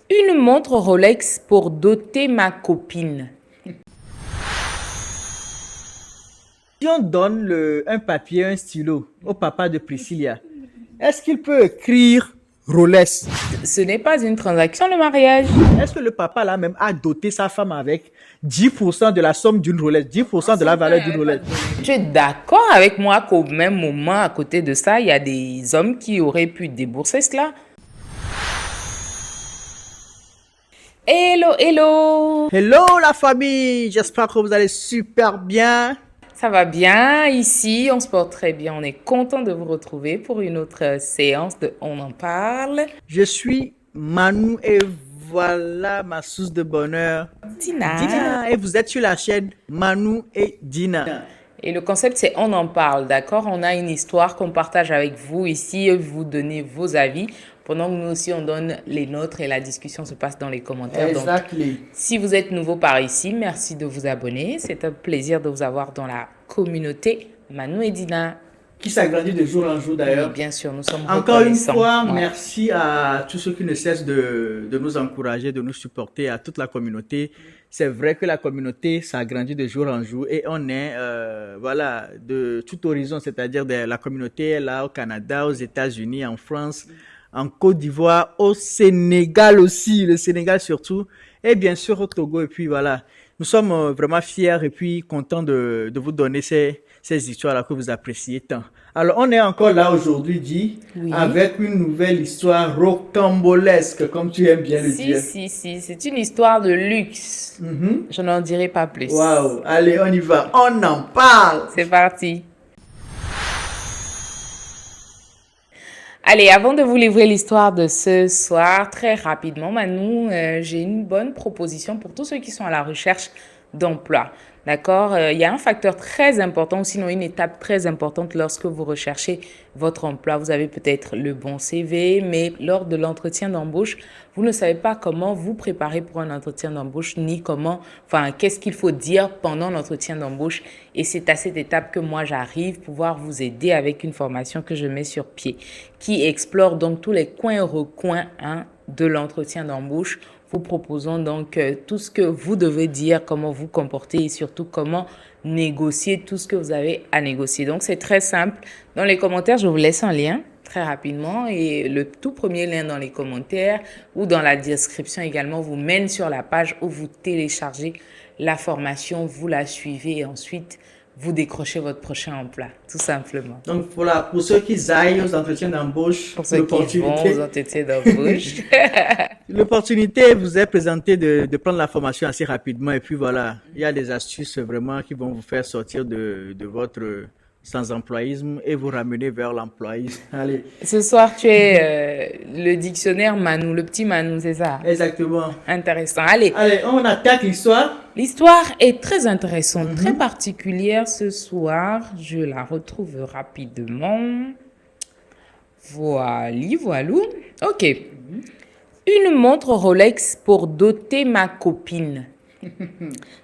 Une montre Rolex pour doter ma copine. Si on donne un papier, un stylo au papa de Priscilla, est-ce qu'il peut écrire Rolex? Ce n'est pas une transaction, le mariage. Est-ce que le papa là même a doté sa femme avec 10% de la somme d'une Rolex, 10% de la valeur d'une Rolex? Tu es d'accord avec moi qu'au même moment, à côté de ça, il y a des hommes qui auraient pu débourser cela? Hello, hello! Hello la famille, j'espère que vous allez super bien. Ça va bien ici, on se porte très bien, on est content de vous retrouver pour une autre séance de On en parle. Je suis Manu et voilà ma source de bonheur, Dina. Et vous êtes sur la chaîne Manu et Dina. Et le concept, c'est On en parle, d'accord? On a une histoire qu'on partage avec vous ici, vous donnez vos avis, pendant que nous aussi, on donne les nôtres et la discussion se passe dans les commentaires. Exactement. Donc, si vous êtes nouveau par ici, merci de vous abonner. C'est un plaisir de vous avoir dans la communauté Manu et Dina. Qui s'agrandit de jour en jour d'ailleurs. Oui, bien sûr, nous sommes Encore une reconnaissants. fois, Ouais. merci à tous ceux qui ne cessent de nous encourager, de nous supporter, à toute la communauté. C'est vrai que la communauté s'agrandit de jour en jour et on est voilà, de tout horizon, c'est-à-dire de la communauté est là au Canada, aux États-Unis, en France, en Côte d'Ivoire, au Sénégal aussi, le Sénégal surtout, et bien sûr au Togo. Et puis voilà, nous sommes vraiment fiers et puis contents de vous donner ces histoires-là que vous appréciez tant. Alors, on est encore là aujourd'hui, Di, Oui. avec une nouvelle histoire rocambolesque, comme tu aimes bien le dire. Si, c'est une histoire de luxe. Je n'en dirai pas plus. Waouh, allez, on y va, on en parle. C'est parti. Allez, avant de vous livrer l'histoire de ce soir, très rapidement, Manu, j'ai une bonne proposition pour tous ceux qui sont à la recherche d'emploi. D'accord? Il y a un facteur très important, sinon une étape très importante lorsque vous recherchez votre emploi. Vous avez peut-être le bon CV, mais lors de l'entretien d'embauche, vous ne savez pas comment vous préparer pour un entretien d'embauche, ni qu'est-ce qu'il faut dire pendant l'entretien d'embauche. Et c'est à cette étape que moi, j'arrive pouvoir vous aider avec une formation que je mets sur pied, qui explore donc tous les coins et recoins de l'entretien d'embauche. Vous proposons donc tout ce que vous devez dire, comment vous comporter et surtout comment négocier tout ce que vous avez à négocier. Donc, c'est très simple. Dans les commentaires, je vous laisse un lien très rapidement et le tout premier lien dans les commentaires ou dans la description également vous mène sur la page où vous téléchargez la formation, vous la suivez et ensuite vous décrochez votre prochain emploi, tout simplement. Donc voilà, pour ceux qui aillent aux entretiens d'embauche, Pour ceux qui vont aux entretiens d'embauche, l'opportunité vous est présentée de prendre la formation assez rapidement et puis voilà, il y a des astuces vraiment qui vont vous faire sortir de votre sans-employisme et vous ramener vers l'employisme. Allez. Ce soir, tu es le dictionnaire Manu, le petit Manu, c'est ça? Exactement. Intéressant. Allez, on attaque l'histoire. L'histoire est très intéressante, très particulière ce soir. Je la retrouve rapidement. Voilou. Ok. Une montre Rolex pour doter ma copine.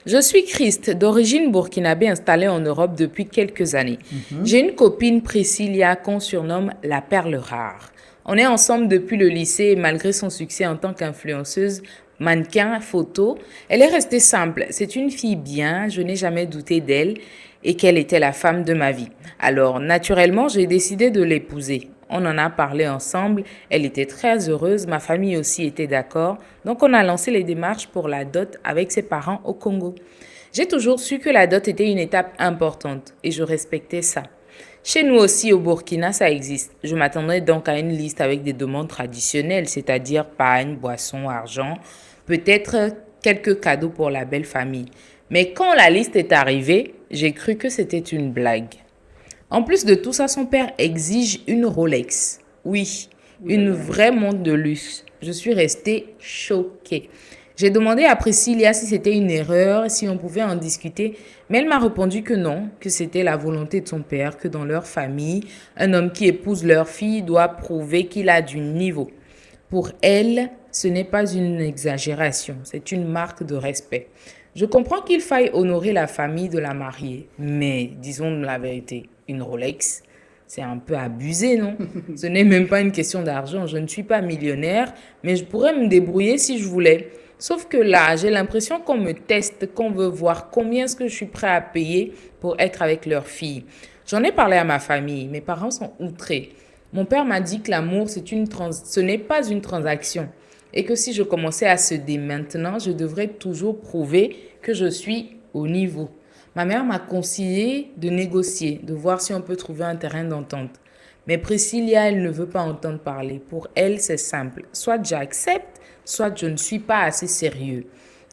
Je suis Christ, d'origine burkinabé installée en Europe depuis quelques années. J'ai une copine, Priscilla, qu'on surnomme la perle rare. On est ensemble depuis le lycée et malgré son succès en tant qu'influenceuse, mannequin, photo, elle est restée simple. C'est une fille bien, je n'ai jamais douté d'elle et qu'elle était la femme de ma vie. Alors, naturellement, j'ai décidé de l'épouser. On en a parlé ensemble, elle était très heureuse, ma famille aussi était d'accord. Donc on a lancé les démarches pour la dot avec ses parents au Congo. J'ai toujours su que la dot était une étape importante et je respectais ça. Chez nous aussi au Burkina, ça existe. Je m'attendais donc à une liste avec des demandes traditionnelles, c'est-à-dire pagne, boisson, argent, peut-être quelques cadeaux pour la belle famille. Mais quand la liste est arrivée, j'ai cru que c'était une blague. En plus de tout ça, son père exige une Rolex. Oui, une vraie montre de luxe. Je suis restée choquée. J'ai demandé à Priscilla si c'était une erreur, si on pouvait en discuter, mais elle m'a répondu que non, que c'était la volonté de son père, que dans leur famille, un homme qui épouse leur fille doit prouver qu'il a du niveau. Pour elle, ce n'est pas une exagération, c'est une marque de respect. Je comprends qu'il faille honorer la famille de la mariée, mais disons la vérité, une Rolex, C'est un peu abusé, non? Ce n'est même pas une question d'argent. Je ne suis pas millionnaire, mais je pourrais me débrouiller si je voulais. Sauf que là, j'ai l'impression qu'on me teste, qu'on veut voir combien est-ce que je suis prêt à payer pour être avec leur fille. J'en ai parlé à ma famille. Mes parents sont outrés. Mon père m'a dit que l'amour, ce n'est pas une transaction. Et que si je commençais à céder maintenant, je devrais toujours prouver que je suis au niveau. Ma mère m'a conseillé de négocier, de voir si on peut trouver un terrain d'entente. Mais Priscilla, elle ne veut pas entendre parler. Pour elle, c'est simple. Soit j'accepte, soit je ne suis pas assez sérieux.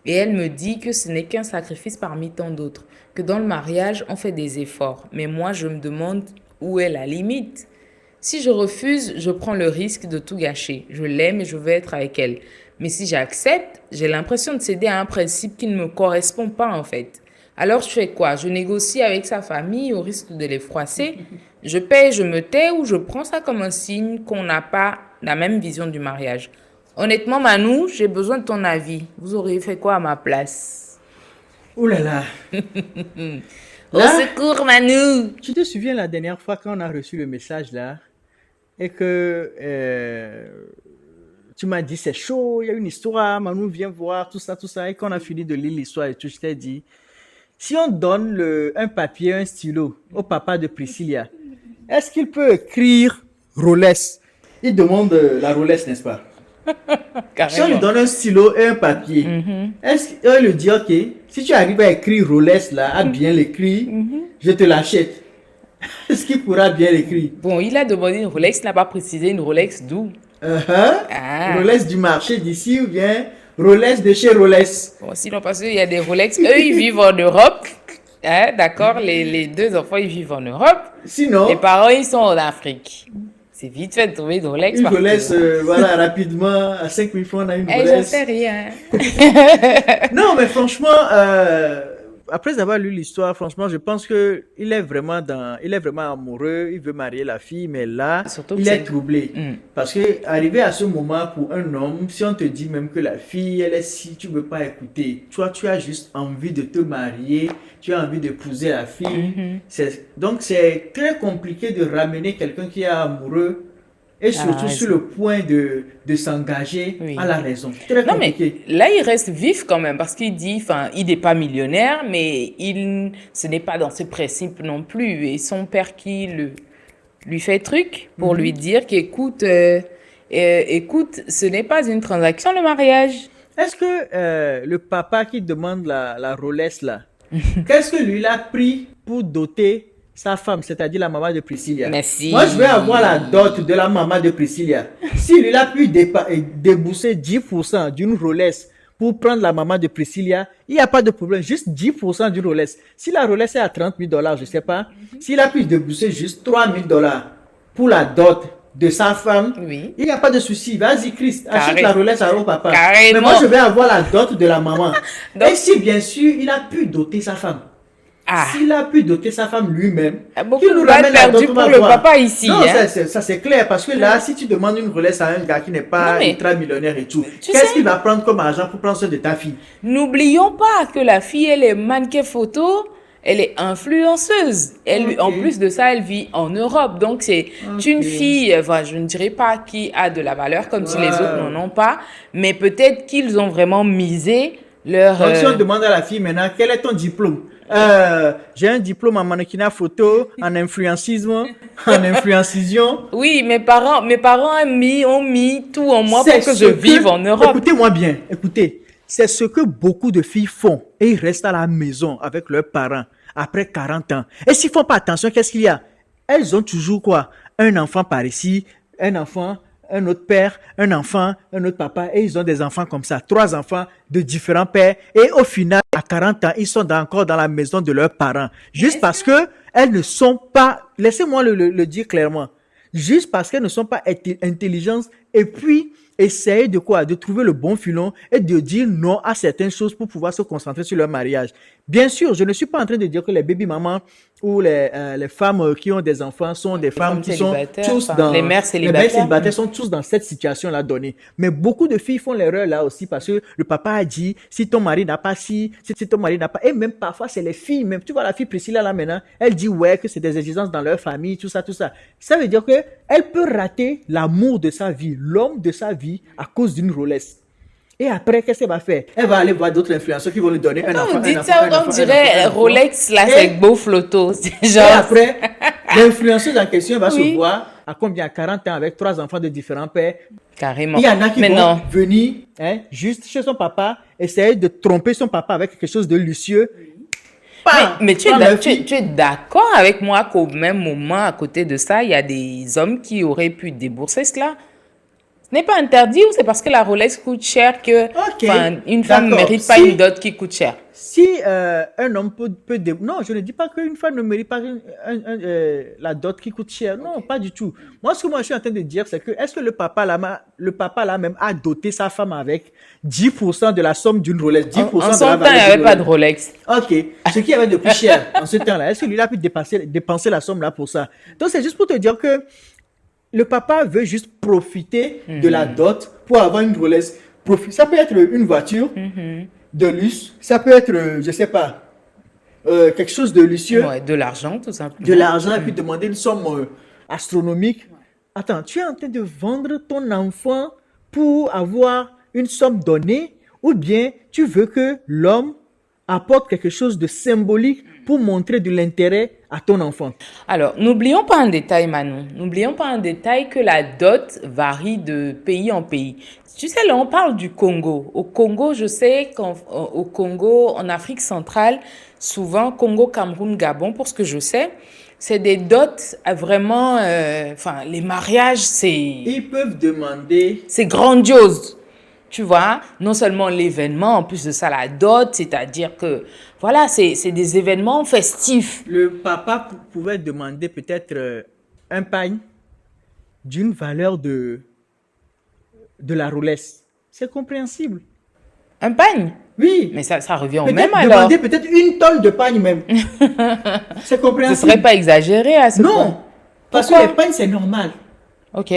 Et elle me dit que ce n'est qu'un sacrifice parmi tant d'autres, que dans le mariage, on fait des efforts. Mais moi, je me demande où est la limite. Si je refuse, je prends le risque de tout gâcher. Je l'aime et je veux être avec elle. Mais si j'accepte, j'ai l'impression de céder à un principe qui ne me correspond pas en fait. Alors je fais quoi? Je négocie avec sa famille au risque de les froisser. Je paie, je me tais ou je prends ça comme un signe qu'on n'a pas la même vision du mariage. Honnêtement, Manu, j'ai besoin de ton avis. Vous auriez fait quoi à ma place? Ouh là là. Au Là, secours, Manu! tu te souviens la dernière fois quand on a reçu le message là et que tu m'as dit c'est chaud, il y a une histoire, Manu vient voir, tout ça, et qu'on a fini de lire l'histoire et tout, je t'ai dit, si on donne un papier, un stylo au papa de Priscilla, est-ce qu'il peut écrire Rolex? Il demande la Rolex, n'est-ce pas? Si on lui Carrément. donne un stylo et un papier, est-ce qu'il lui dit, ok, si tu arrives à écrire Rolex là, à bien l'écrire, je te l'achète. Est-ce qu'il pourra bien l'écrire? Bon, il a demandé une Rolex, il n'a pas précisé une Rolex d'où. Ah. Rolex du marché d'ici ou bien Rolex de chez Rolex? Bon, sinon, parce qu'il y a des Rolex, eux, ils vivent en Europe. Hein, d'accord, les deux enfants, ils vivent en Europe. Sinon, Les parents, ils sont en Afrique. C'est vite fait de trouver une Rolex une partout. Rolex, voilà, rapidement, à 5 000 francs, on a une Eh, je Rolex. sais rien. Non, mais franchement, après avoir lu l'histoire, franchement, je pense que il est vraiment amoureux, il veut marier la fille, mais là, Surtout que il c'est- est troublé. Parce que arrivé à ce moment pour un homme, si on te dit même que la fille, elle est si, tu veux pas écouter. Toi, tu as juste envie de te marier, tu as envie d'épouser la fille. Donc, c'est très compliqué de ramener quelqu'un qui est amoureux et surtout raison. sur le point de s'engager Oui. à la raison. Très Non, mais compliqué. là, il reste vif quand même parce qu'il dit, enfin, il n'est pas millionnaire, mais ce n'est pas dans ses principes non plus. Et son père qui lui fait truc pour lui dire qu'écoute, écoute, ce n'est pas une transaction le mariage. Est-ce que le papa qui demande la Rolex là, qu'est-ce que lui il a pris pour doter sa femme, c'est-à-dire la maman de Priscilla? Merci. Moi, je vais avoir la dot de la maman de Priscilla. Si lui il a pu débourser 10% d'une Rolex pour prendre la maman de Priscilla, il n'y a pas de problème, juste 10% d'une Rolex. Si la Rolex est à 30 000 dollars, je ne sais pas, s'il a pu débourser juste 3 000 dollars pour la dot de sa femme, Oui. il n'y a pas de souci. Vas-y, Christ, achète Carré- la Rolex à au papa. Carrément. Mais moi, je vais avoir la dot de la maman. Donc- Et si, bien sûr, il a pu doter sa femme. Ah. S'il a pu doter sa femme lui-même, Beaucoup qu'il nous de balles ramène la perdues dot, on va pour le voir. papa ici, Non, hein. ça c'est clair, parce que là, si tu demandes une Rolex à un gars qui n'est pas Non, mais- ultra millionnaire et tout, Tu qu'est-ce sais- qu'il va prendre comme argent pour prendre soin de ta fille? N'oublions pas que la fille, elle est mannequin photo, elle est influenceuse. Ok. En plus de ça, elle vit en Europe. Donc, c'est Ok. une fille, enfin, je ne dirais pas qui a de la valeur comme si les Wow. autres n'en ont pas, mais peut-être qu'ils ont vraiment misé leur... Donc, si on demande à la fille maintenant, quel est ton diplôme? J'ai un diplôme en mannequinat photo, en influencisme, en influencision. Oui, mes parents ont mis tout en moi C'est pour que ce je vive en Europe. Écoutez-moi bien, écoutez. C'est ce que beaucoup de filles font. Et ils restent à la maison avec leurs parents après 40 ans. Et s'ils font pas attention, qu'est-ce qu'il y a? Elles ont toujours quoi? Un enfant par ici, un enfant, un autre père, un enfant, un autre papa. Et ils ont des enfants comme ça. 3 enfants de différents pères. Et au final, à 40 ans, ils sont encore dans la maison de leurs parents. Juste parce que elles ne sont pas, laissez-moi le dire clairement. Juste parce qu'elles ne sont pas intelligentes et puis essayer de quoi? De trouver le bon filon et de dire non à certaines choses pour pouvoir se concentrer sur leur mariage. Bien sûr, je ne suis pas en train de dire que les baby-mamans ou les femmes qui ont des enfants sont des femmes qui sont tous dans... Les mères célibataires sont tous dans cette situation-là donnée. Mais beaucoup de filles font l'erreur là aussi parce que le papa a dit, si ton mari n'a pas si ton mari n'a pas... Et même parfois, c'est les filles, même. Tu vois la fille Priscilla là maintenant, elle dit ouais que c'est des exigences dans leur famille, tout ça, tout ça. Ça veut dire que elle peut rater l'amour de sa vie, l'homme de sa vie à cause d'une Rolex. Et après, qu'est-ce qu'elle va faire? Elle va aller voir d'autres influenceurs qui vont lui donner un enfant. Vous dites ça, on dirait Rolex, là, c'est beau flotto. Et après, l'influenceuse en question va se voir à combien? 40 ans avec 3 enfants de différents pères. Carrément. Il y en a qui vont venir juste chez son papa, essayer de tromper son papa avec quelque chose de luxueux. Mais tu es d'accord avec moi qu'au même moment, à côté de ça, il y a des hommes qui auraient pu débourser cela? Ce n'est pas interdit ou c'est parce que la Rolex coûte cher que une femme ne mérite pas une dot qui coûte cher? Si un homme peut non, je ne dis pas qu'une femme ne mérite pas la dot qui coûte cher. Non, pas du tout. Moi, ce que je suis en train de dire, c'est que est-ce que le papa là même a doté sa femme avec 10% de la somme d'une Rolex, 10% en de la son valeur temps, il n'y avait pas de Rolex. Ok. Ce qui avait de plus cher en ce temps-là, est-ce que lui a pu dépenser la somme là pour ça? Donc, c'est juste pour te dire que le papa veut juste profiter de la dot pour avoir une Rolex. Ça peut être une voiture de luxe, ça peut être, je sais pas, quelque chose de luxueux. Ouais, de l'argent, tout simplement. De l'argent et puis demander une somme astronomique. Attends, tu es en train de vendre ton enfant pour avoir une somme donnée ou bien tu veux que l'homme apporte quelque chose de symbolique pour montrer de l'intérêt à ton enfant? Alors, n'oublions pas un détail, Manon. N'oublions pas un détail que la dot varie de pays en pays. Tu sais, là, on parle du Congo. Au Congo, je sais qu'au Congo, en Afrique centrale, souvent, Congo, Cameroun, Gabon, pour ce que je sais, c'est des dots vraiment... les mariages, c'est... Ils peuvent demander... C'est grandiose. Tu vois, non seulement l'événement, en plus de ça, la dot, c'est-à-dire que, voilà, c'est des événements festifs. Le papa pouvait demander peut-être un pagne d'une valeur de la Rolex. C'est compréhensible. Un pagne? Oui. Mais ça revient au même alors. Demander peut-être 1 tonne de pagne même. C'est compréhensible. Ce serait pas exagéré à ce point? Non, parce que les pagnes, c'est normal. Ok.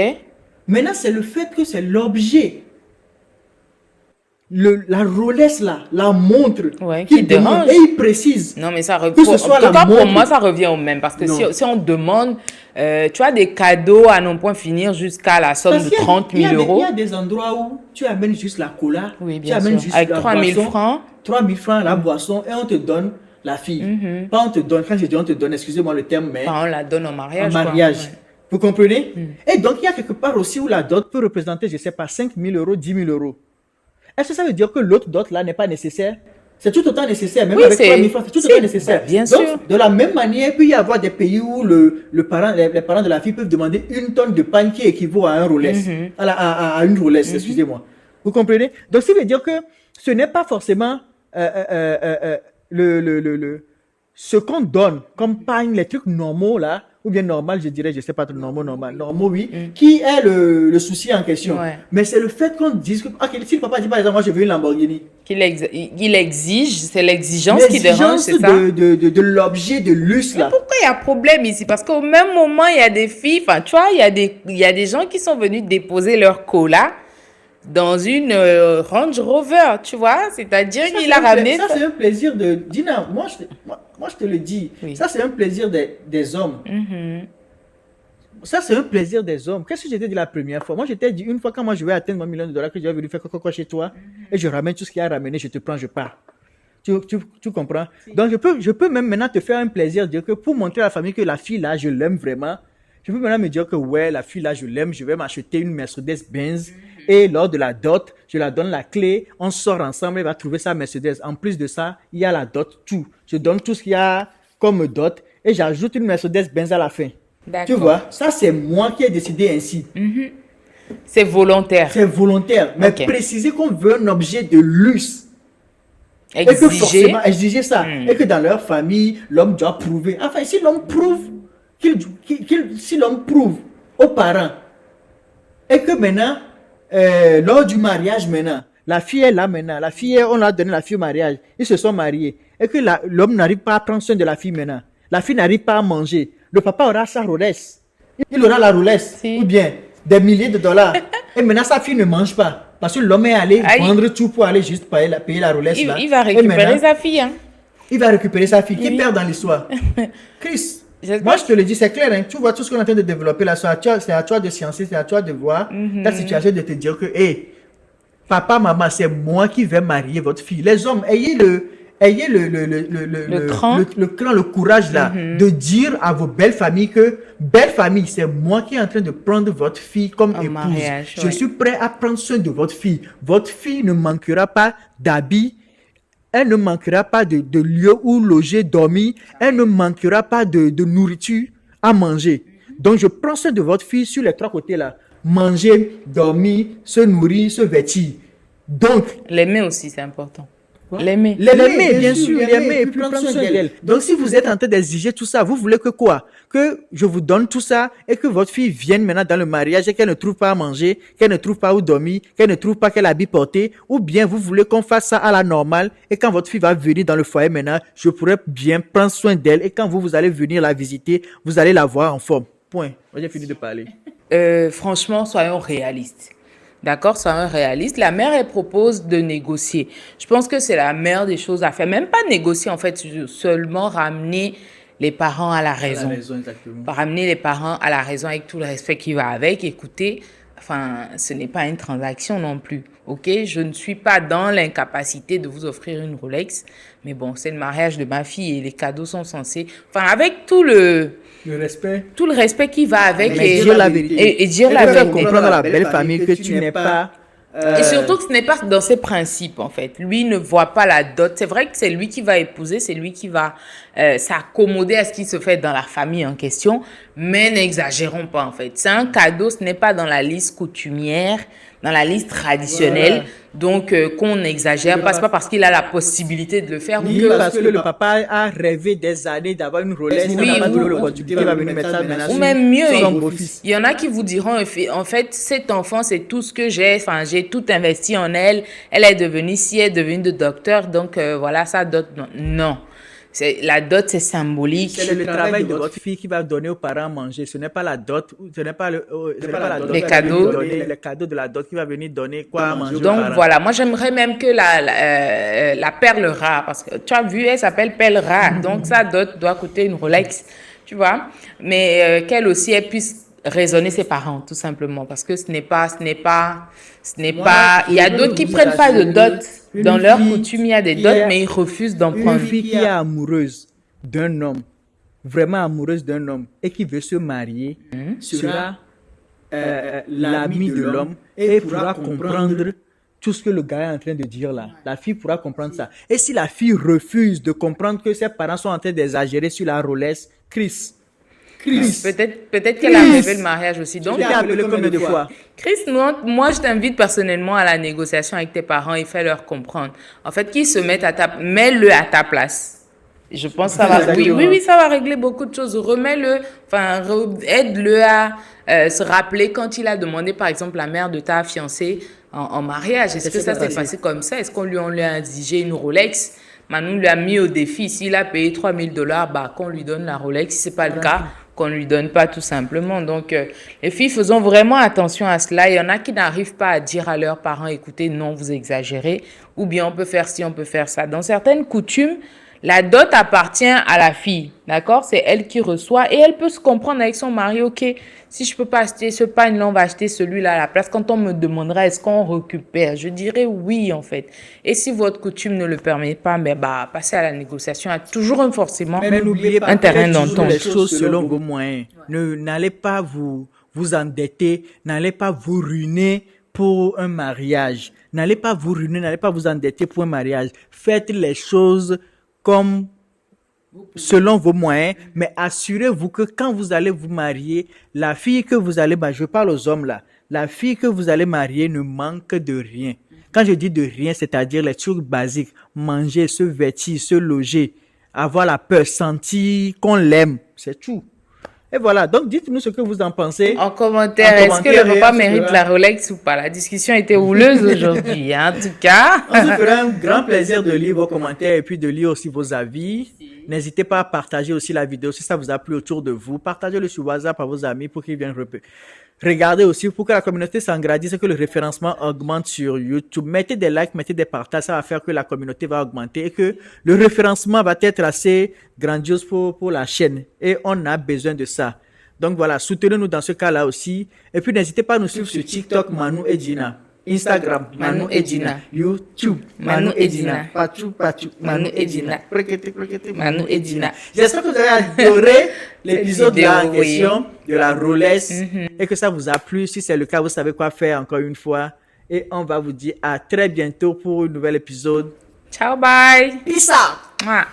Maintenant, c'est le fait que c'est l'objet. La Rolex là, la montre qui dérange. Et il précise. Non, mais ça revient. Que ce soit en tout cas, pour moi, ça revient au même. Parce que si on demande, tu as des cadeaux à non point finir jusqu'à la somme de 30 000 euros. Il y a des endroits où tu amènes juste la cola. Oui, bien sûr. Avec 3 000 francs. 3 000 francs la boisson et on te donne la fille. Pas on te donne, quand je dis on te donne, excusez-moi le terme, mais. On la donne en mariage. En mariage. Ouais. Vous comprenez? Et donc, il y a quelque part aussi où la dot peut représenter, je ne sais pas, 5 000 euros, 10 000 euros. Est-ce que ça veut dire que l'autre dot là n'est pas nécessaire? C'est tout autant nécessaire, même avec 3 000 francs, c'est tout autant nécessaire. Bien donc, sûr. De la même manière, il peut y avoir des pays où les parents de la fille peuvent demander 1 tonne de pagne qui équivaut à un Rolex, à une Rolex, excusez-moi. Vous comprenez? Donc, ça veut dire que ce n'est pas forcément ce qu'on donne comme pagne, les trucs normaux là, ou bien normal, je dirais, je sais pas, normaux, oui, qui est le souci en question. Ouais. Mais c'est le fait qu'on dise que, si le papa dit par exemple, moi je veux une Lamborghini. Qu'il exige, c'est l'exigence qui dérange, c'est ça? de l'objet de luxe là. Mais pourquoi il y a problème ici? Parce qu'au même moment, il y a des filles, enfin, tu vois, il y a des gens qui sont venus déposer leur cola dans une Range Rover, tu vois, c'est-à-dire qu'il a ramené... Ça, c'est un plaisir de... Dina, moi, je te le dis, ça, c'est un plaisir des hommes. Ça, c'est un plaisir des hommes. Qu'est-ce que je t'ai dit la première fois? Moi, je t'ai dit, une fois, quand moi, je vais atteindre mon $1 000 000, que je vais venir faire quoi chez toi, et je ramène tout ce qu'il y a à ramener, je te prends, je pars. Tu comprends? Donc, je peux même maintenant te faire un plaisir, dire que pour montrer à la famille que la fille, là, je l'aime vraiment, je peux maintenant me dire que, ouais, la fille, là, je l'aime, je vais m'acheter une Mercedes-Benz, et lors de la dot, je la donne la clé, on sort ensemble, elle va trouver sa Mercedes. En plus de ça, il y a la dot, tout. Je donne tout ce qu'il y a comme dot, et j'ajoute une Mercedes-Benz à la fin. Tu vois, ça c'est moi qui ai décidé ainsi. C'est volontaire. C'est volontaire, mais préciser qu'on veut un objet de luxe. Exiger. Et que forcément, exiger ça. Et que dans leur famille, l'homme doit prouver. Enfin, si l'homme prouve, si l'homme prouve aux parents, et que maintenant, lors du mariage maintenant, la fille est là maintenant, on a donné la fille au mariage, ils se sont mariés. et que l'homme n'arrive pas à prendre soin de la fille maintenant, la fille n'arrive pas à manger, le papa aura sa Rolex. Il aura la Rolex, Si. ou bien des milliers de dollars. Et maintenant, sa fille ne mange pas. Parce que l'homme est allé vendre tout pour aller juste payer la Rolex. Il, là. il va Et récupérer maintenant, sa fille. Hein. il va récupérer sa fille. Qui Oui. perd dans l'histoire? Chris, J'espère moi je te le dis, c'est clair. Hein, tu vois tout ce qu'on est en train de développer là, c'est à toi de sciencer, c'est à toi de voir ta situation, de te dire que, hey, papa, maman, c'est moi qui vais marier votre fille. Les hommes, ayez Le cran. le courage là, de dire à vos belles familles que, belle famille, c'est moi qui est en train de prendre votre fille comme En épouse. mariage, Je ouais. suis prêt à prendre soin de votre fille. Votre fille ne manquera pas d'habits. Elle ne manquera pas de lieu où loger, dormir. Elle ne manquera pas de nourriture à manger. Donc, je prends soin de votre fille sur les trois côtés là. Manger, dormir, se nourrir, se vêtir. Donc, L'aimer aussi, c'est important. L'aimer. l'aimer, bien sûr, l'aimer et puis prendre soin d'elle. Donc, si vous êtes en train d'exiger tout ça, vous voulez que quoi? Que je vous donne tout ça et que votre fille vienne maintenant dans le mariage et qu'elle ne trouve pas à manger, qu'elle ne trouve pas où dormir, qu'elle ne trouve pas quel habit porter, ou bien vous voulez qu'on fasse ça à la normale et quand votre fille va venir dans le foyer maintenant, je pourrais bien prendre soin d'elle et quand vous allez venir la visiter, vous allez la voir en forme. Point. J'ai fini de parler. Franchement, soyons réalistes. D'accord, soyons réalistes. La mère, elle propose de négocier. Je pense que c'est la meilleure des choses à faire. Même pas négocier, en fait, seulement ramener les parents à la raison. Exactement. Ramener les parents à la raison avec tout le respect qui va avec. Écoutez, enfin, ce n'est pas une transaction non plus. Ok, je ne suis pas dans l'incapacité de vous offrir une Rolex, mais bon, c'est le mariage de ma fille et les cadeaux sont censés, enfin, avec tout le respect qui va avec Mais dire la vérité. et dire Et la faire vérité. comprendre à la belle famille que tu n'es pas. Et surtout que ce n'est pas dans ses principes, en fait. Lui ne voit pas la dot. C'est vrai que c'est lui qui va épouser, c'est lui qui va s'accommoder à ce qui se fait dans la famille en question, mais n'exagérons pas, en fait. C'est un cadeau, ce n'est pas dans la liste coutumière, dans la liste traditionnelle, Voilà. donc qu'on exagère pas. C'est pas parce qu'il a la possibilité de le faire. Oui, ou que- parce que le papa a rêvé des années d'avoir une Rolex. Oui, il n'a pas ou- trouvé l'opportunité, il va venir mettre ça maintenant Ou sur même mieux, son il beau-fils. y en a qui vous diront, en fait, cet enfant, c'est tout ce que j'ai. Enfin, j'ai tout investi en elle. Elle est devenue ci, elle est devenue de docteur. Donc, voilà, ça dot. Non. La dot, c'est symbolique. C'est le travail de votre fille qui va donner aux parents à manger. Ce n'est pas la dot, ce n'est pas la dot Les qui va cadeaux. venir donner, les cadeaux de la dot qui va venir donner quoi à manger aux Donc parents. voilà, moi j'aimerais même que la perle rare, parce que tu as vu, elle s'appelle perle rare, donc sa dot doit coûter une Rolex, tu vois, mais qu'elle aussi elle puisse raisonner ses parents, tout simplement, parce que ce n'est pas, il y a d'autres qui prennent pas de dot dans leur coutume, il y a des dots, mais ils refusent d'en Une prendre. fille qui est amoureuse d'un homme, vraiment amoureuse d'un homme, et qui veut se marier, sera l'ami de l'homme et pourra comprendre tout ce que le gars est en train de dire là. La fille pourra comprendre ça. Et si la fille refuse de comprendre que ses parents sont en train d'exagérer sur la Rolex, Chris. Peut-être qu'elle a rêvé le mariage aussi. Donc, Tu t'es appelé combien de fois? Chris, moi, je t'invite personnellement à la négociation avec tes parents et fais-leur comprendre. En fait, qu'ils se mettent mets-le à ta place. Je pense que ça va, oui, ça va régler beaucoup de choses. Remets-le, enfin, aide-le à se rappeler quand il a demandé, par exemple, la mère de ta fiancée en mariage. Est-ce que ça s'est passé comme ça? Est-ce qu'on lui a exigé une Rolex? Manou lui a mis au défi. S'il a payé $3,000, bah, qu'on lui donne la Rolex. Si c'est pas le cas, qu'on lui donne pas tout simplement. Donc, les filles, faisons vraiment attention à cela. Il y en a qui n'arrivent pas à dire à leurs parents, écoutez, non, vous exagérez. Ou bien, on peut faire ci, on peut faire ça. Dans certaines coutumes, la dot appartient à la fille, d'accord? C'est elle qui reçoit et elle peut se comprendre avec son mari. Ok, si je peux pas acheter ce pagne-là, on va acheter celui-là à la place. Quand on me demandera est-ce qu'on récupère, je dirais oui en fait. Et si votre coutume ne le permet pas, mais bah passez à la négociation. Il y a toujours forcément Mais n'oubliez pas, un terrain faites toujours d'entente. les choses selon vos moyens. N'allez pas vous endetter, n'allez pas vous ruiner pour un mariage. N'allez pas vous ruiner, n'allez pas vous endetter pour un mariage. Faites les choses comme selon vos moyens, mais assurez-vous que quand vous allez vous marier, la fille que vous allez marier, je parle aux hommes là, la fille que vous allez marier ne manque de rien. Quand je dis de rien, c'est-à-dire les trucs basiques, manger, se vêtir, se loger, avoir la peur, sentir qu'on l'aime, c'est tout. Et voilà, donc dites-nous ce que vous en pensez. En commentaire, est-ce que le papa mérite la Rolex ou pas? La discussion était houleuse aujourd'hui, hein, en tout cas. On se fera un grand plaisir de lire vos commentaires et puis de lire aussi vos avis. N'hésitez pas à partager aussi la vidéo si ça vous a plu autour de vous. Partagez-le sur WhatsApp à vos amis pour qu'ils viennent regarder aussi, pour que la communauté s'engrandisse et que le référencement augmente sur YouTube. Mettez des likes, mettez des partages, ça va faire que la communauté va augmenter et que le référencement va être assez grandiose pour la chaîne. Et on a besoin de ça. Donc voilà, soutenez-nous dans ce cas-là aussi. Et puis n'hésitez pas à nous suivre sur TikTok, Manu et Gina. Instagram, Manu et Gina. YouTube, Manu et Gina. Patou, Manu et Gina. Manu et Gina. J'espère que vous avez adoré l'épisode en question de la Rolex et que ça vous a plu. Si c'est le cas, vous savez quoi faire encore une fois. Et on va vous dire à très bientôt pour un nouvel épisode. Ciao, bye. Peace out. Mouah.